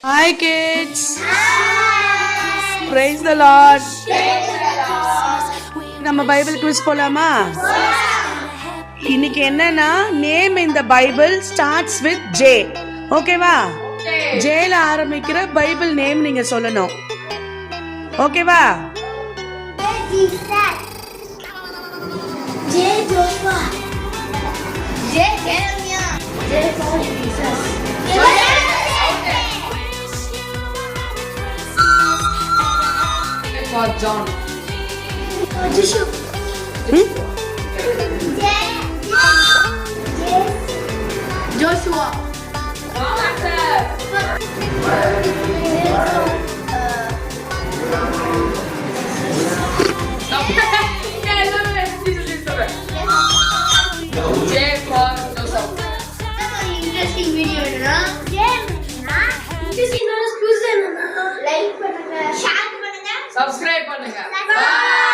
Hi kids. Praise the Lord. நம்ம Bible quiz போலாமா? இன்னைக்கு என்னன்னா name in the Bible starts with J. ஓகேவா? ஜேல ஆரம்பிக்கிற பைபிள் நேம் நீங்க சொல்லணும். ஓகேவா? J Joshua, J Jeremiah, J Jesus, for John. Joshua. Joshua. J for Joseph. Interesting video na. Interesting na quiz na. Like பண்ணுங்க, share பண்ணுங்க, Subscribe பண்ணுங்க. Bye.